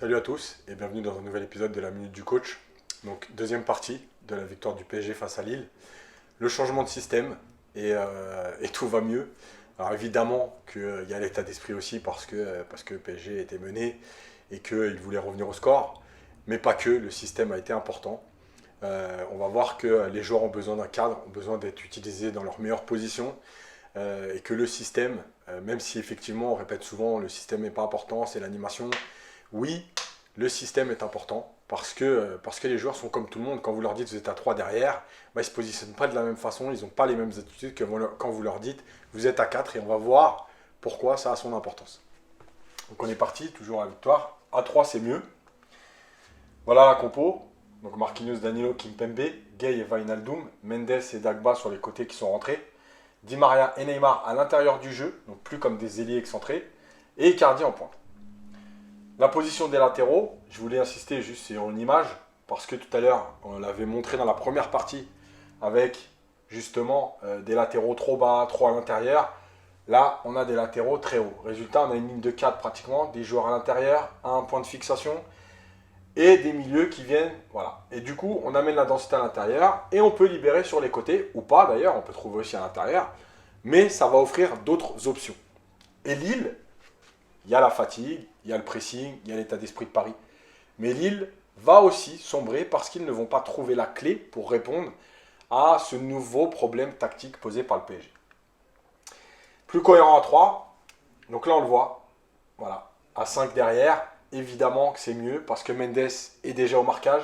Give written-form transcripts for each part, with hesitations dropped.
Salut à tous et bienvenue dans un nouvel épisode de la Minute du Coach. Donc deuxième partie de la victoire du PSG face à Lille. Le changement de système et tout va mieux. Alors évidemment qu'il y a l'état d'esprit aussi parce que PSG était mené et qu'il voulait revenir au score. Mais pas que, le système a été important. On va voir que les joueurs ont besoin d'un cadre, ont besoin d'être utilisés dans leur meilleure position. Et que le système, même si effectivement on répète souvent le système n'est pas important, c'est l'animation. Oui, le système est important parce que les joueurs sont comme tout le monde. Quand vous leur dites vous êtes à 3 derrière, bah, ils ne se positionnent pas de la même façon, ils n'ont pas les mêmes attitudes que quand vous leur dites vous êtes à 4 et on va voir pourquoi ça a son importance. Donc on est parti, toujours à la victoire. À 3 c'est mieux. Voilà la compo. Donc Marquinhos, Danilo, Kimpembe, Gay et Wijnaldum, Mendes et Dagba sur les côtés qui sont rentrés. Di Maria et Neymar à l'intérieur du jeu, donc plus comme des ailiers excentrés, et Icardi en pointe. La position des latéraux, je voulais insister juste sur une image, parce que tout à l'heure, on l'avait montré dans la première partie, avec justement des latéraux trop bas, trop à l'intérieur. Là, on a des latéraux très hauts. Résultat, on a une ligne de 4 pratiquement, des joueurs à l'intérieur, un point de fixation, et des milieux qui viennent, voilà. Et du coup, on amène la densité à l'intérieur, et on peut libérer sur les côtés, ou pas d'ailleurs, on peut trouver aussi à l'intérieur, mais ça va offrir d'autres options. Et Lille, il y a la fatigue, il y a le pressing, il y a l'état d'esprit de Paris. Mais Lille va aussi sombrer parce qu'ils ne vont pas trouver la clé pour répondre à ce nouveau problème tactique posé par le PSG. Plus cohérent à 3, donc là on le voit, voilà, à 5 derrière, évidemment que c'est mieux parce que Mendes est déjà au marquage,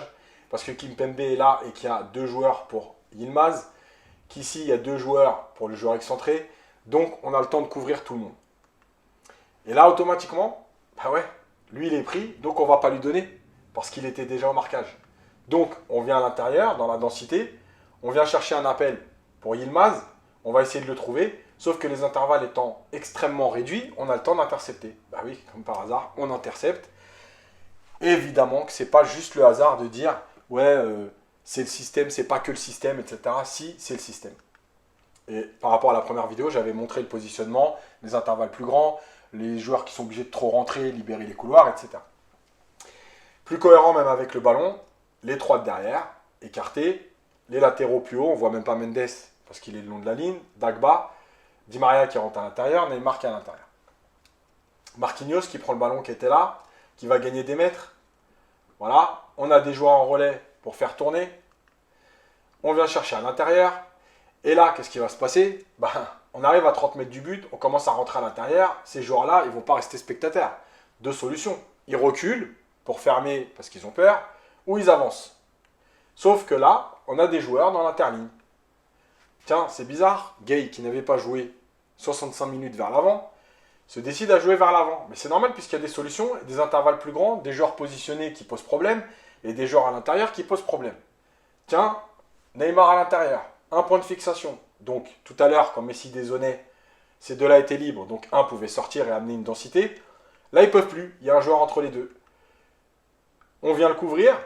parce que Kimpembe est là et qu'il y a 2 joueurs pour Yilmaz, qu'ici il y a 2 joueurs pour le joueur excentré, donc on a le temps de couvrir tout le monde. Et là automatiquement, bah ouais, lui il est pris, donc on ne va pas lui donner, parce qu'il était déjà au marquage. Donc on vient à l'intérieur, dans la densité, on vient chercher un appel pour Yilmaz, on va essayer de le trouver, sauf que les intervalles étant extrêmement réduits, on a le temps d'intercepter. Bah oui, comme par hasard, on intercepte. Évidemment que c'est pas juste le hasard de dire ouais c'est le système, c'est pas que le système, etc. Si, c'est le système. Et par rapport à la première vidéo, j'avais montré le positionnement, les intervalles plus grands, les joueurs qui sont obligés de trop rentrer, libérer les couloirs, etc. Plus cohérent même avec le ballon, les 3 de derrière, écartés, les latéraux plus haut, on voit même pas Mendes parce qu'il est le long de la ligne, Dagba, Di Maria qui rentre à l'intérieur, Neymar qui est à l'intérieur. Marquinhos qui prend le ballon qui était là, qui va gagner des mètres. Voilà, on a des joueurs en relais pour faire tourner. On vient chercher à l'intérieur. Et là, qu'est-ce qui va se passer? On arrive à 30 mètres du but, on commence à rentrer à l'intérieur. Ces joueurs-là, ils ne vont pas rester spectateurs. 2 solutions. Ils reculent pour fermer parce qu'ils ont peur, ou ils avancent. Sauf que là, on a des joueurs dans l'interligne. Tiens, c'est bizarre. Gay, qui n'avait pas joué 65 minutes vers l'avant, se décide à jouer vers l'avant. Mais c'est normal puisqu'il y a des solutions, des intervalles plus grands, des joueurs positionnés qui posent problème, et des joueurs à l'intérieur qui posent problème. Tiens, Neymar à l'intérieur, un point de fixation. Donc, tout à l'heure, quand Messi dézonnait, ces deux-là étaient libres, donc un pouvait sortir et amener une densité. Là, ils ne peuvent plus, il y a un joueur entre les deux. On vient le couvrir,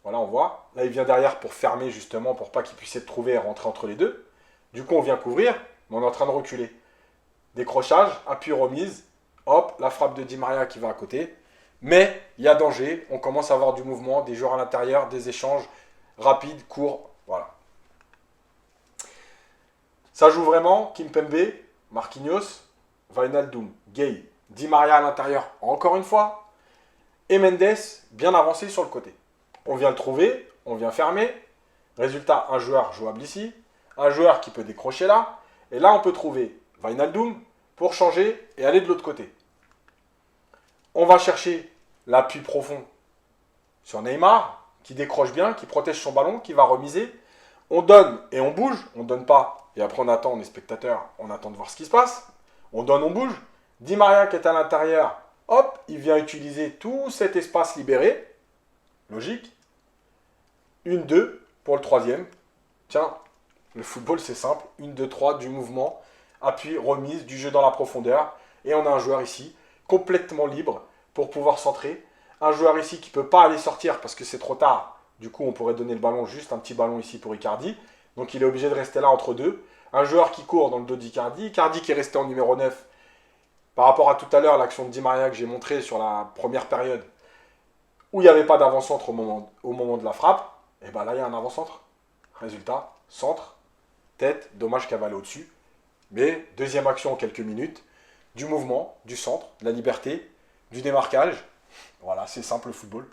voilà, on voit. Là, il vient derrière pour fermer, justement, pour pas qu'il puisse être trouvé et rentrer entre les deux. Du coup, on vient couvrir, mais on est en train de reculer. Décrochage, appui remise, hop, la frappe de Di Maria qui va à côté. Mais il y a danger, on commence à avoir du mouvement, des joueurs à l'intérieur, des échanges rapides, courts, voilà. Ça joue vraiment, Kimpembe, Marquinhos, Wijnaldum, Gay, Di Maria à l'intérieur, encore une fois, et Mendes bien avancé sur le côté. On vient le trouver, on vient fermer. Résultat, un joueur jouable ici, un joueur qui peut décrocher là, et là on peut trouver Wijnaldum pour changer et aller de l'autre côté. On va chercher l'appui profond sur Neymar, qui décroche bien, qui protège son ballon, qui va remiser. On donne et on bouge, on ne donne pas, et après on attend, on est spectateur, on attend de voir ce qui se passe. On donne, on bouge. Di Maria qui est à l'intérieur, hop, il vient utiliser tout cet espace libéré. Logique. 1-2 pour le troisième. Tiens, le football c'est simple. 1-2-3 du mouvement, appui, remise, du jeu dans la profondeur. Et on a un joueur ici, complètement libre pour pouvoir centrer. Un joueur ici qui ne peut pas aller sortir parce que c'est trop tard. Du coup, on pourrait donner le ballon, juste un petit ballon ici pour Icardi. Donc il est obligé de rester là entre deux. Un joueur qui court dans le dos d'Icardi. Icardi qui est resté en numéro 9. Par rapport à tout à l'heure, l'action de Di Maria que j'ai montrée sur la première période. où il n'y avait pas d'avant-centre au moment de la frappe, et bien là, il y a un avant-centre. Résultat, centre, tête, dommage qu'elle va aller au-dessus. Mais deuxième action en quelques minutes, du mouvement, du centre, de la liberté, du démarquage. Voilà, c'est simple le football.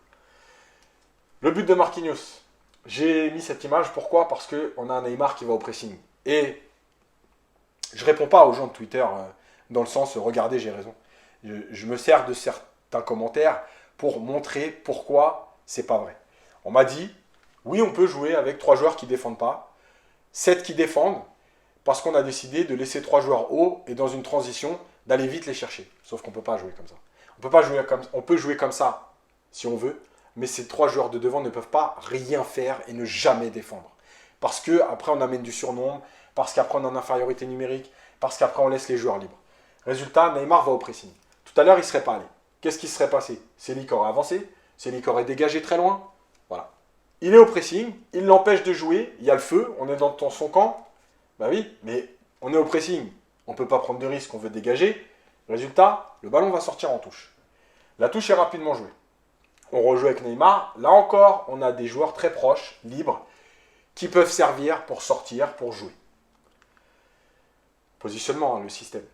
Le but de Marquinhos. J'ai mis cette image, pourquoi? Parce qu'on a un Neymar qui va au pressing. Et je ne réponds pas aux gens de Twitter dans le sens, regardez, j'ai raison. Je me sers de certains commentaires pour montrer pourquoi c'est pas vrai. On m'a dit, oui, on peut jouer avec 3 joueurs qui ne défendent pas, 7 qui défendent, parce qu'on a décidé de laisser 3 joueurs hauts et dans une transition, d'aller vite les chercher. Sauf qu'on ne peut pas jouer comme ça. On peut jouer comme ça si on veut, mais ces 3 joueurs de devant ne peuvent pas rien faire et ne jamais défendre. Parce qu'après on amène du surnombre, parce qu'après on a une infériorité numérique, parce qu'après on laisse les joueurs libres. Résultat, Neymar va au pressing. Tout à l'heure, il ne serait pas allé. Qu'est-ce qui serait passé? Célic aurait avancé, Célic aurait dégagé très loin. Voilà. Il est au pressing, il l'empêche de jouer, il y a le feu, on est dans son camp. Bah oui, mais on est au pressing, on ne peut pas prendre de risque, on veut dégager. Résultat, le ballon va sortir en touche. La touche est rapidement jouée. On rejoue avec Neymar. Là encore, on a des joueurs très proches, libres, qui peuvent servir pour sortir, pour jouer. Positionnement, hein, le système.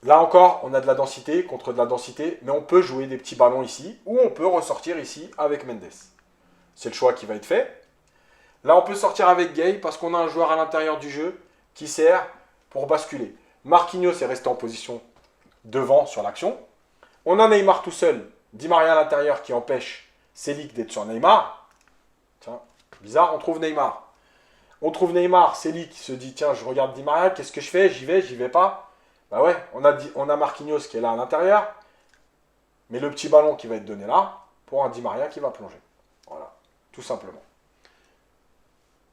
Là encore, on a de la densité contre de la densité, mais on peut jouer des petits ballons ici, ou on peut ressortir ici avec Mendes. C'est le choix qui va être fait. Là, on peut sortir avec Gay parce qu'on a un joueur à l'intérieur du jeu qui sert pour basculer. Marquinhos est resté en position devant sur l'action. On a Neymar tout seul, Di Maria à l'intérieur qui empêche Célic d'être sur Neymar. Tiens, bizarre, on trouve Neymar. On trouve Neymar, Célic se dit, tiens, je regarde Di Maria, qu'est-ce que je fais? J'y vais pas. Bah ouais, on a Marquinhos qui est là à l'intérieur, mais le petit ballon qui va être donné là, pour un Di Maria qui va plonger. Voilà, tout simplement.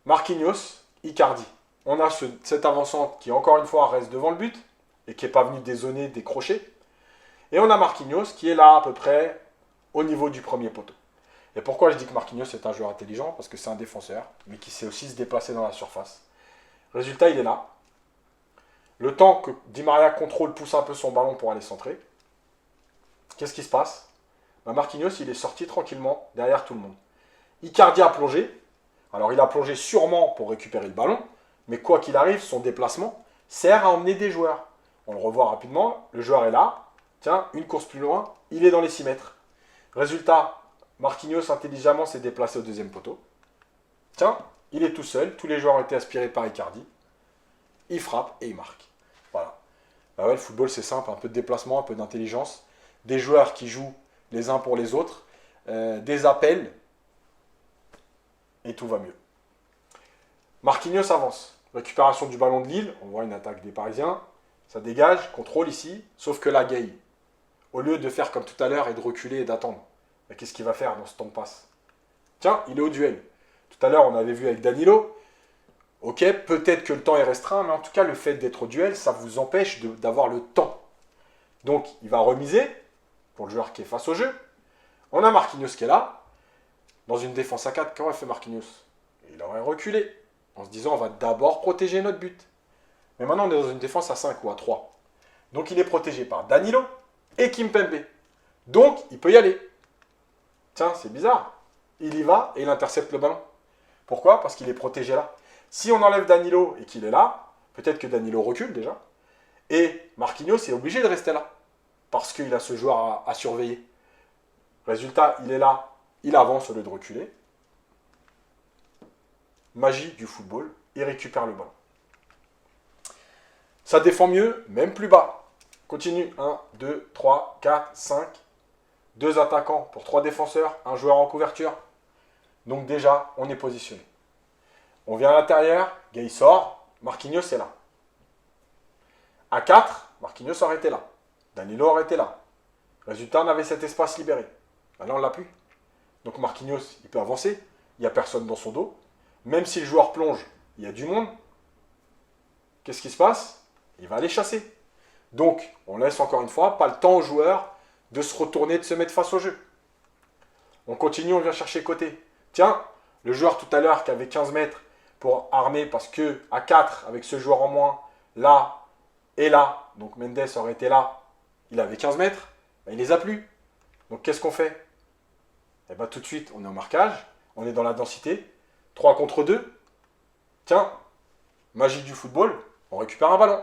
Marquinhos, Icardi. On a cet avançant qui, encore une fois, reste devant le but, et qui n'est pas venu dézoner, décrocher. Et on a Marquinhos qui est là à peu près au niveau du premier poteau. Et pourquoi je dis que Marquinhos est un joueur intelligent? Parce que c'est un défenseur, mais qui sait aussi se déplacer dans la surface. Résultat, il est là. Le temps que Di Maria contrôle, pousse un peu son ballon pour aller centrer. Qu'est-ce qui se passe? Marquinhos, il est sorti tranquillement derrière tout le monde. Icardi a plongé. Alors, il a plongé sûrement pour récupérer le ballon, mais quoi qu'il arrive, son déplacement sert à emmener des joueurs. On le revoit rapidement. Le joueur est là. Tiens, une course plus loin, il est dans les 6 mètres. Résultat, Marquinhos intelligemment s'est déplacé au deuxième poteau. Tiens, il est tout seul. Tous les joueurs ont été aspirés par Icardi. Il frappe et il marque. Voilà. Bah ouais, le football, c'est simple. Un peu de déplacement, un peu d'intelligence. Des joueurs qui jouent les uns pour les autres. Des appels. Et tout va mieux. Marquinhos avance. Récupération du ballon de Lille. On voit une attaque des Parisiens. Ça dégage. Contrôle ici. Sauf que là, Gay, au lieu de faire comme tout à l'heure et de reculer et d'attendre, bah, qu'est-ce qu'il va faire dans ce temps de passe? Tiens, il est au duel. Tout à l'heure, on avait vu avec Danilo. Ok, peut-être que le temps est restreint, mais en tout cas, le fait d'être au duel, ça vous empêche d'avoir le temps. Donc, il va remiser pour le joueur qui est face au jeu. On a Marquinhos qui est là. Dans une défense à 4, qu'aurait fait Marquinhos? Il aurait reculé, en se disant, on va d'abord protéger notre but. Mais maintenant, on est dans une défense à 5 ou à 3. Donc, il est protégé par Danilo et Kimpembe. Donc, il peut y aller. Tiens, c'est bizarre. Il y va et il intercepte le ballon. Pourquoi? Parce qu'il est protégé là. Si on enlève Danilo et qu'il est là, peut-être que Danilo recule déjà. Et Marquinhos est obligé de rester là. Parce qu'il a ce joueur à surveiller. Résultat, il est là, il avance au lieu de reculer. Magie du football, il récupère le ballon. Ça défend mieux, même plus bas. Continue. 1, 2, 3, 4, 5. 2 attaquants pour 3 défenseurs, un joueur en couverture. Donc déjà, on est positionné. On vient à l'intérieur, Gay sort, Marquinhos est là. À 4, Marquinhos aurait été là. Danilo aurait été là. Résultat, on avait cet espace libéré. Là, on ne l'a plus. Donc Marquinhos, il peut avancer. Il n'y a personne dans son dos. Même si le joueur plonge, il y a du monde. Qu'est-ce qui se passe? Il va aller chasser. Donc, on laisse encore une fois pas le temps au joueur de se retourner, de se mettre face au jeu. On continue, on vient chercher côté. Tiens, le joueur tout à l'heure qui avait 15 mètres pour armer, parce que à 4, avec ce joueur en moins, là et là, donc Mendes aurait été là, il avait 15 mètres, ben, il les a plus. Donc qu'est-ce qu'on fait? Et bien tout de suite, on est au marquage, on est dans la densité, 3 contre 2. Tiens, magie du football, on récupère un ballon.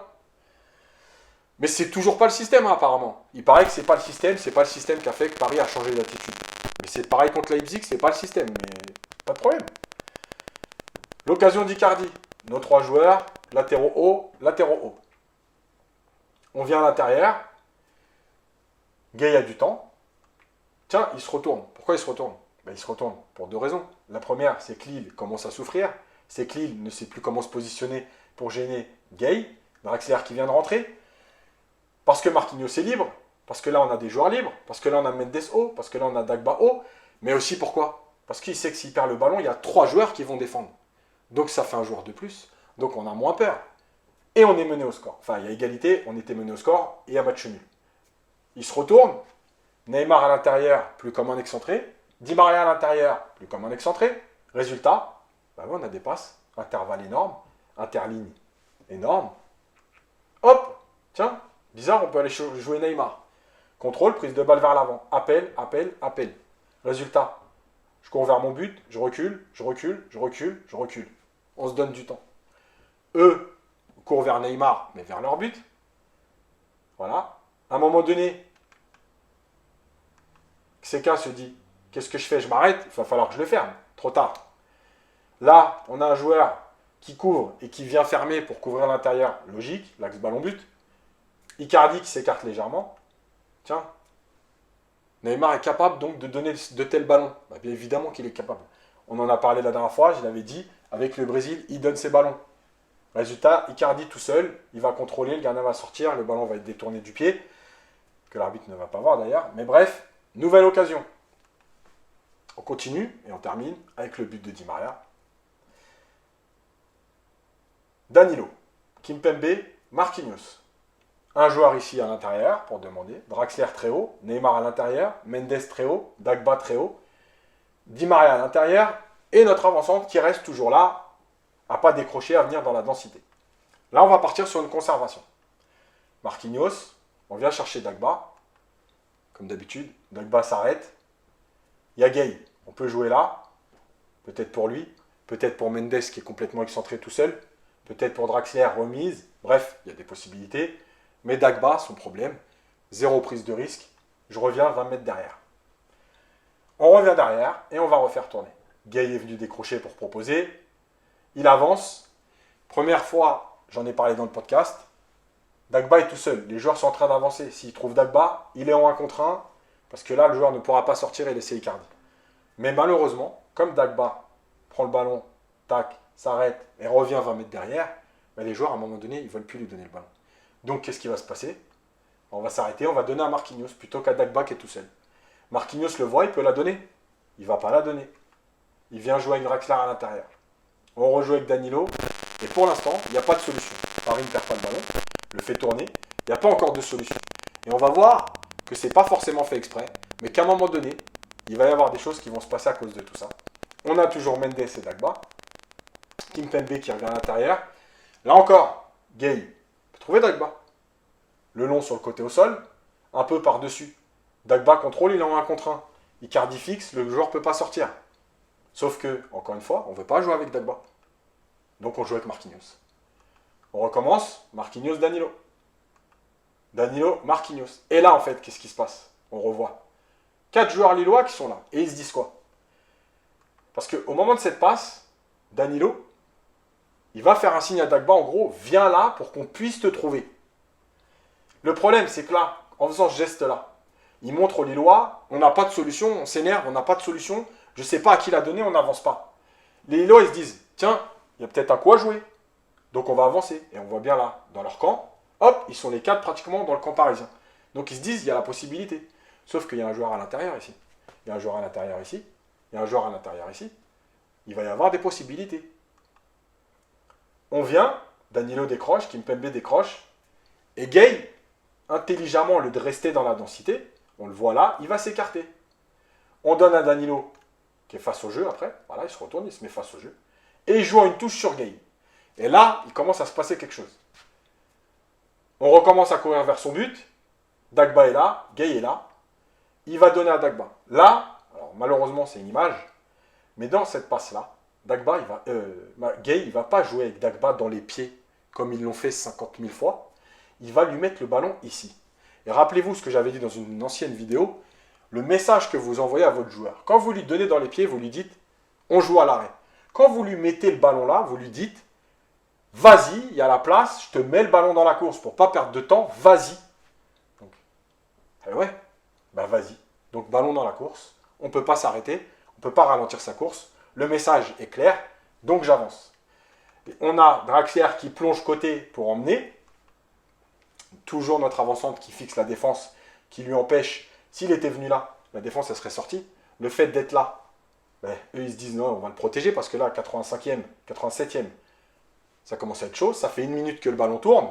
Mais c'est toujours pas le système, hein, apparemment. Il paraît que c'est pas le système qui a fait que Paris a changé d'attitude. Mais c'est pareil contre Leipzig, c'est pas le système, mais pas de problème. L'occasion d'Icardi. Nos 3 joueurs, latéraux hauts, latéraux hauts. On vient à l'intérieur. Gay a du temps. Tiens, il se retourne. Pourquoi il se retourne? Il se retourne pour 2 raisons. La première, c'est que Lille commence à souffrir. C'est que Lille ne sait plus comment se positionner pour gêner Gay. Draxler qui vient de rentrer. Parce que Marquinhos est libre. Parce que là, on a des joueurs libres. Parce que là, on a Mendes haut. Parce que là, on a Dagba haut. Mais aussi pourquoi? Parce qu'il sait que s'il perd le ballon, il y a 3 joueurs qui vont défendre. Donc ça fait un joueur de plus. Donc on a moins peur. Et on est mené au score. Enfin, il y a égalité, on était mené au score et un match nul. Il se retourne. Neymar à l'intérieur, plus comme un excentré. Di Maria à l'intérieur, plus comme un excentré. Résultat, on a des passes. Intervalle énorme. Interligne énorme. Hop, tiens, bizarre, on peut aller jouer Neymar. Contrôle, prise de balle vers l'avant. Appel, appel, appel. Résultat, je cours vers mon but, je recule, je recule, je recule, je recule. On se donne du temps. Eux courent vers Neymar, mais vers leur but. Voilà. À un moment donné, Xeka se dit, qu'est-ce que je fais? Je m'arrête, il va falloir que je le ferme. Trop tard. Là, on a un joueur qui couvre et qui vient fermer pour couvrir l'intérieur. Logique, l'axe ballon-but. Icardi qui s'écarte légèrement. Tiens, Neymar est capable donc de donner de tels ballons. Bien évidemment qu'il est capable. On en a parlé la dernière fois, je l'avais dit, avec le Brésil, il donne ses ballons. Résultat, Icardi tout seul, il va contrôler, le gardien va sortir, le ballon va être détourné du pied, que l'arbitre ne va pas voir d'ailleurs. Mais bref, nouvelle occasion. On continue et on termine avec le but de Di Maria. Danilo, Kimpembe, Marquinhos. Un joueur ici à l'intérieur pour demander. Draxler très haut, Neymar à l'intérieur, Mendes très haut, Dagba très haut, Di Maria à l'intérieur et notre avançante qui reste toujours là, à pas décrocher, à venir dans la densité. Là, on va partir sur une conservation. Marquinhos, on vient chercher Dagba, comme d'habitude. Dagba s'arrête. Il y a Gay, on peut jouer là, peut-être pour lui, peut-être pour Mendes qui est complètement excentré tout seul, peut-être pour Draxler, remise. Bref, il y a des possibilités. Mais Dagba, son problème, 0 prise de risque, je reviens 20 mètres derrière. On revient derrière et on va refaire tourner. Gay est venu décrocher pour proposer. Il avance. Première fois, j'en ai parlé dans le podcast, Dagba est tout seul. Les joueurs sont en train d'avancer. S'il trouve Dagba, il est en 1 contre 1, parce que là, le joueur ne pourra pas sortir et laisser Icardi. Mais malheureusement, comme Dagba prend le ballon, tac, s'arrête et revient 20 mètres derrière, les joueurs, à un moment donné, ils ne veulent plus lui donner le ballon. Donc, qu'est-ce qui va se passer? On va s'arrêter, on va donner à Marquinhos plutôt qu'à Dagba qui est tout seul. Marquinhos le voit, il peut la donner. Il ne va pas la donner. Il vient jouer avec Draxler à l'intérieur. On rejoue avec Danilo. Et pour l'instant, il n'y a pas de solution. Paris ne perd pas le ballon, le fait tourner. Il n'y a pas encore de solution. Et on va voir que ce n'est pas forcément fait exprès, mais qu'à un moment donné, il va y avoir des choses qui vont se passer à cause de tout ça. On a toujours Mendes et Dagba. Kimpembe qui revient à l'intérieur. Là encore, Gay peut trouver Dagba. Le long sur le côté au sol, un peu par-dessus. Dagba contrôle, il est en 1 contre 1. Icardi fixe, le joueur ne peut pas sortir. Sauf que, encore une fois, on ne veut pas jouer avec Dagba. Donc on joue avec Marquinhos. On recommence, Marquinhos, Danilo. Danilo, Marquinhos. Et là, en fait, qu'est-ce qui se passe? On revoit. 4 joueurs lillois qui sont là. Et ils se disent quoi? Parce qu'au moment de cette passe, Danilo, il va faire un signe à Dagba, en gros, viens là pour qu'on puisse te trouver. Le problème, c'est que là, en faisant ce geste-là, il montre aux Lillois, on n'a pas de solution, on s'énerve, on n'a pas de solution, je ne sais pas à qui la donner, on n'avance pas. Les Lillois, ils se disent, tiens, il y a peut-être un coup à jouer. Donc on va avancer. Et on voit bien là, dans leur camp, hop, ils sont les 4 pratiquement dans le camp parisien. Donc ils se disent, il y a la possibilité. Sauf qu'il y a un joueur à l'intérieur ici. Il y a un joueur à l'intérieur ici. Il y a un joueur à l'intérieur ici. Il va y avoir des possibilités. On vient, Danilo décroche, Kimpembe décroche, et Gay, intelligemment, au lieu de rester dans la densité, on le voit là, il va s'écarter. On donne à Danilo, qui est face au jeu après, voilà, il se retourne, il se met face au jeu, et il joue à une touche sur Gay. Et là, il commence à se passer quelque chose. On recommence à courir vers son but, Dagba est là, Gay est là, il va donner à Dagba. Là, alors Alors malheureusement, c'est une image, mais dans cette passe-là, Gueye il va pas jouer avec Dagba dans les pieds, comme ils l'ont fait 50 000 fois. Il va lui mettre le ballon ici. Et rappelez-vous ce que j'avais dit dans une ancienne vidéo, le message que vous envoyez à votre joueur. Quand vous lui donnez dans les pieds, vous lui dites, on joue à l'arrêt. Quand vous lui mettez le ballon là, vous lui dites, vas-y, il y a la place, je te mets le ballon dans la course pour pas perdre de temps, vas-y. Donc, ouais, bah vas-y. Donc ballon dans la course, on ne peut pas s'arrêter, on ne peut pas ralentir sa course, le message est clair, donc j'avance. On a Draxler qui plonge côté pour emmener, toujours notre avançante qui fixe la défense, qui lui empêche, s'il était venu là, la défense elle serait sortie. Le fait d'être là, ben, eux ils se disent non, on va le protéger parce que là, 85e, 87e, ça commence à être chaud, ça fait 1 minute que le ballon tourne.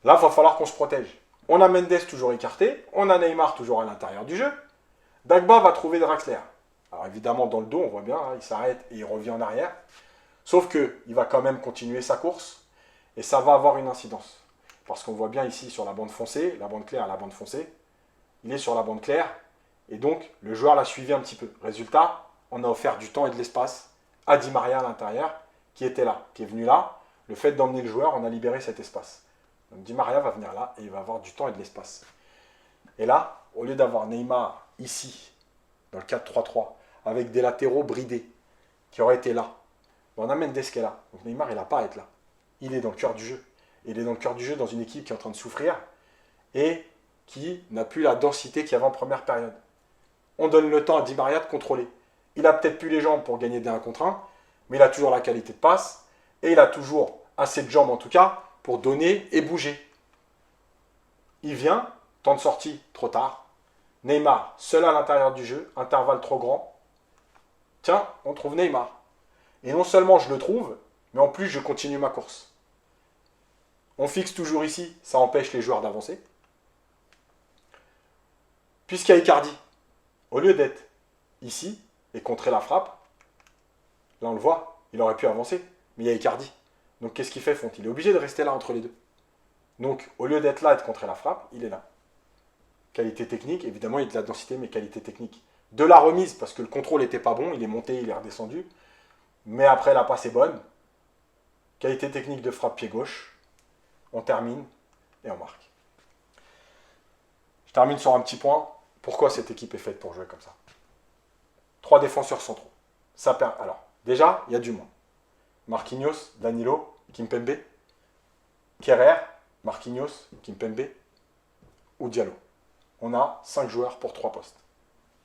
Là, il va falloir qu'on se protège. On a Mendes toujours écarté, on a Neymar toujours à l'intérieur du jeu. Dagba va trouver Draxler. Alors évidemment, dans le dos, on voit bien, hein, il s'arrête et il revient en arrière. Sauf qu'il va quand même continuer sa course et ça va avoir une incidence. Parce qu'on voit bien ici sur la bande foncée, la bande claire à la bande foncée, il est sur la bande claire et donc le joueur l'a suivi un petit peu. Résultat, on a offert du temps et de l'espace à Di Maria à l'intérieur qui était là, qui est venu là. Le fait d'emmener le joueur, on a libéré cet espace. Donc Di Maria va venir là et il va avoir du temps et de l'espace. Et là, au lieu d'avoir Neymar ici, dans le 4-3-3, avec des latéraux bridés, qui auraient été là, on a Mendes qui est là. Donc Neymar, il n'a pas à être là. Il est dans le cœur du jeu. Il est dans le cœur du jeu dans une équipe qui est en train de souffrir et qui n'a plus la densité qu'il y avait en première période. On donne le temps à Di Maria de contrôler. Il a peut-être plus les jambes pour gagner des 1 contre 1, mais il a toujours la qualité de passe et il a toujours assez de jambes en tout cas pour donner et bouger. Il vient, temps de sortie, trop tard. Neymar, seul à l'intérieur du jeu, intervalle trop grand. Tiens, on trouve Neymar. Et non seulement je le trouve, mais en plus je continue ma course. On fixe toujours ici, ça empêche les joueurs d'avancer. Puisqu'il y a Icardi, au lieu d'être ici et contrer la frappe, là on le voit, il aurait pu avancer, mais il y a Icardi. Donc qu'est-ce qu'il fait, Font? Il est obligé de rester là entre les deux. Donc au lieu d'être là et de contrer la frappe, il est là. Qualité technique, évidemment il y a de la densité, mais qualité technique. De la remise, parce que le contrôle n'était pas bon, il est monté, il est redescendu. Mais après la passe est bonne. Qualité technique de frappe pied gauche. On termine et on marque. Je termine sur un petit point. Pourquoi cette équipe est faite pour jouer comme ça? 3 défenseurs centraux. Alors, déjà, il y a du monde. Marquinhos, Danilo, Kimpembe, Kerrer, Marquinhos, Kimpembe ou Diallo. On a 5 joueurs pour 3 postes.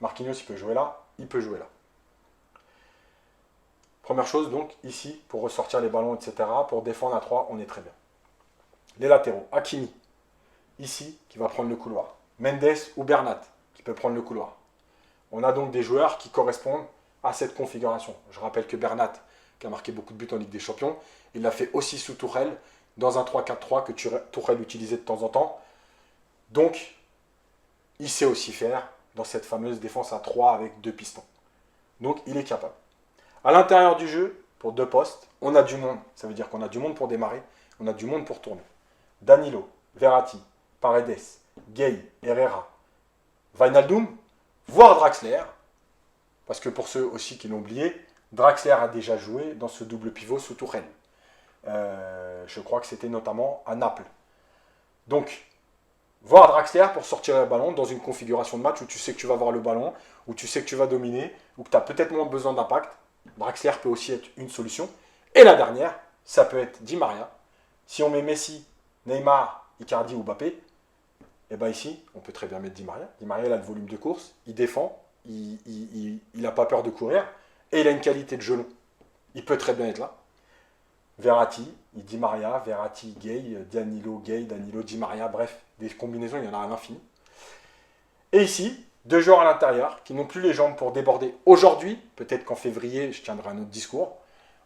Marquinhos, il peut jouer là, il peut jouer là. Première chose, donc, ici, pour ressortir les ballons, etc., pour défendre à 3, on est très bien. Les latéraux, Hakimi, ici, qui va prendre le couloir. Mendes ou Bernat, qui peut prendre le couloir. On a donc des joueurs qui correspondent à cette configuration. Je rappelle que Bernat, qui a marqué beaucoup de buts en Ligue des Champions, il l'a fait aussi sous Tourelle, dans un 3-4-3 que Tourelle utilisait de temps en temps. Donc, il sait aussi faire dans cette fameuse défense à 3 avec 2 pistons. Donc, il est capable. À l'intérieur du jeu, pour 2 postes, on a du monde. Ça veut dire qu'on a du monde pour démarrer, on a du monde pour tourner. Danilo, Verratti, Paredes, Gueye, Herrera, Wijnaldum, voire Draxler. Parce que pour ceux aussi qui l'ont oublié, Draxler a déjà joué dans ce double pivot sous Tourelle. Je crois que c'était notamment à Naples. Donc, voir Draxler pour sortir le ballon dans une configuration de match où tu sais que tu vas avoir le ballon, où tu sais que tu vas dominer, où tu as peut-être moins besoin d'impact. Draxler peut aussi être une solution. Et la dernière, ça peut être Di Maria. Si on met Messi, Neymar, Icardi ou Mbappé, et bien ici, on peut très bien mettre Di Maria. Di Maria, il a le volume de course, il défend, il n'a pas peur de courir, et il a une qualité de gelon. Il peut très bien être là. Verratti, Di Maria, Verratti, Gueye, Danilo, Gueye, Danilo, Di Maria, bref, des combinaisons, il y en a à l'infini. Et ici, 2 joueurs à l'intérieur qui n'ont plus les jambes pour déborder. Aujourd'hui, peut-être qu'en février, je tiendrai un autre discours.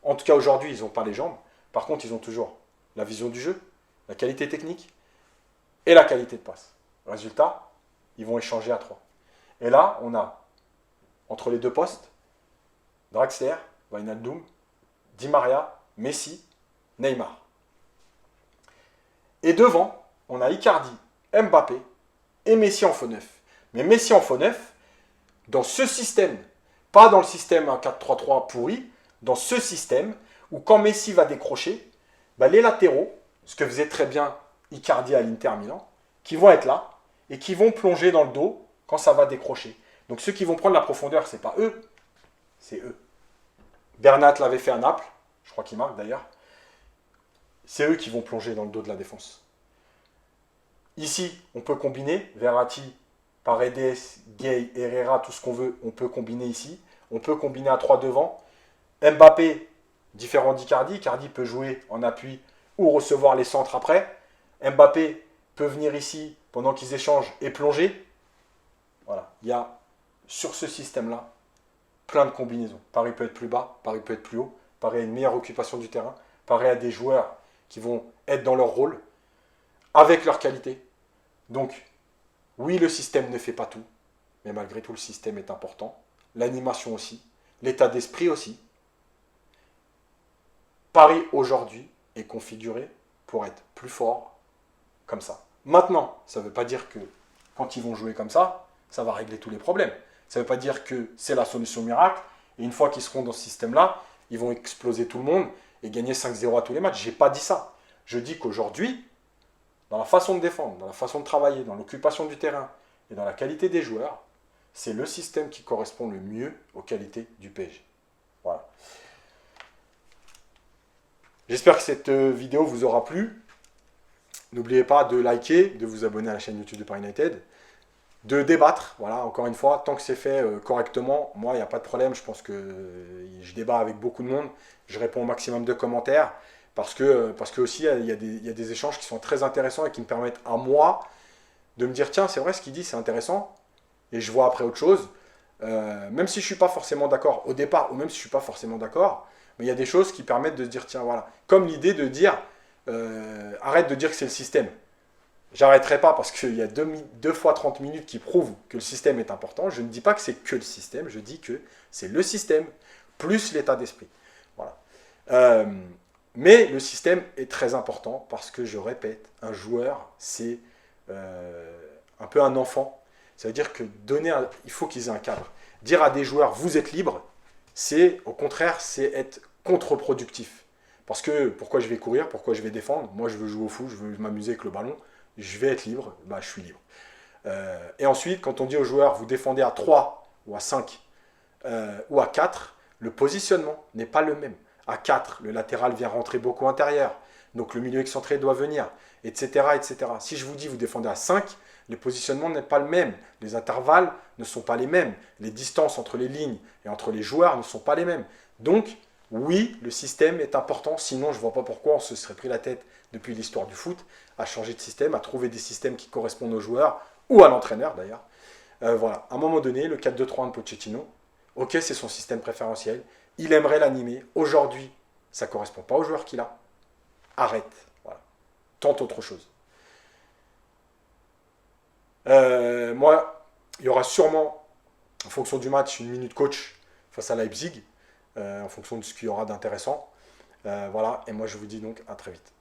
En tout cas, aujourd'hui, ils n'ont pas les jambes. Par contre, ils ont toujours la vision du jeu, la qualité technique et la qualité de passe. Résultat, ils vont échanger à 3. Et là, on a, entre les 2 postes, Draxler, Wijnaldum, Di Maria, Messi, Neymar. Et devant, on a Icardi, Mbappé et Messi en faux neuf. Mais Messi en faux neuf, dans ce système, pas dans le système 1-4-3-3 pourri, dans ce système où quand Messi va décrocher, bah, les latéraux, ce que faisait très bien Icardi à l'Inter Milan, qui vont être là et qui vont plonger dans le dos quand ça va décrocher. Donc ceux qui vont prendre la profondeur, c'est pas eux, c'est eux. Bernat l'avait fait à Naples, je crois qu'il marque d'ailleurs. C'est eux qui vont plonger dans le dos de la défense. Ici, on peut combiner, Verratti, Paredes, Gay, Herrera, tout ce qu'on veut, on peut combiner ici. On peut combiner à 3 devant. Mbappé, différent d'Icardi, Icardi peut jouer en appui ou recevoir les centres après. Mbappé peut venir ici pendant qu'ils échangent et plonger. Voilà, il y a sur ce système-là plein de combinaisons. Paris peut être plus bas, Paris peut être plus haut, Paris a une meilleure occupation du terrain, Paris a des joueurs qui vont être dans leur rôle, avec leur qualité. Donc, oui, le système ne fait pas tout, mais malgré tout, le système est important. L'animation aussi, l'état d'esprit aussi. Paris, aujourd'hui, est configuré pour être plus fort comme ça. Maintenant, ça ne veut pas dire que quand ils vont jouer comme ça va régler tous les problèmes. Ça ne veut pas dire que c'est la solution miracle, et une fois qu'ils seront dans ce système-là, ils vont exploser tout le monde et gagner 5-0 à tous les matchs. Je n'ai pas dit ça. Je dis qu'aujourd'hui, dans la façon de défendre, dans la façon de travailler, dans l'occupation du terrain et dans la qualité des joueurs, c'est le système qui correspond le mieux aux qualités du PSG. Voilà. J'espère que cette vidéo vous aura plu. N'oubliez pas de liker, de vous abonner à la chaîne YouTube de Paris United, de débattre. Voilà, encore une fois, tant que c'est fait correctement, moi, il n'y a pas de problème. Je pense que je débat avec beaucoup de monde. Je réponds au maximum de commentaires. Parce que aussi, il y a des échanges qui sont très intéressants et qui me permettent à moi de me dire, tiens, c'est vrai ce qu'il dit, c'est intéressant. Et je vois après autre chose. Même si je ne suis pas forcément d'accord au départ, ou même si je ne suis pas forcément d'accord, mais il y a des choses qui permettent de se dire, tiens, voilà. Comme l'idée de dire, arrête de dire que c'est le système. J'arrêterai pas parce qu'il y a 2 fois 30 minutes qui prouvent que le système est important. Je ne dis pas que c'est que le système, je dis que c'est le système plus l'état d'esprit. Voilà. Mais le système est très important parce que, je répète, un joueur, c'est un peu un enfant. Ça veut dire que il faut qu'ils aient un cadre. Dire à des joueurs, vous êtes libres, c'est, au contraire, c'est être contre-productif. Parce que, pourquoi je vais courir, pourquoi je vais défendre? Moi, je veux jouer au foot, je veux m'amuser avec le ballon. Je vais être libre, bah, je suis libre. Et ensuite, quand on dit aux joueurs, vous défendez à 3 ou à 5 ou à 4, le positionnement n'est pas le même. À 4, le latéral vient rentrer beaucoup intérieur. Donc le milieu excentré doit venir, etc., etc. Si je vous dis, vous défendez à 5, le positionnement n'est pas le même. Les intervalles ne sont pas les mêmes. Les distances entre les lignes et entre les joueurs ne sont pas les mêmes. Donc, oui, le système est important. Sinon, je ne vois pas pourquoi on se serait pris la tête depuis l'histoire du foot à changer de système, à trouver des systèmes qui correspondent aux joueurs ou à l'entraîneur d'ailleurs. Voilà, à un moment donné, le 4-2-3-1 de Pochettino, ok, c'est son système préférentiel. Il aimerait l'animer. Aujourd'hui, ça ne correspond pas aux joueurs qu'il a. Arrête. Voilà. Tente autre chose. Moi, il y aura sûrement, en fonction du match, une minute coach face à Leipzig, en fonction de ce qu'il y aura d'intéressant. Voilà, et moi je vous dis donc à très vite.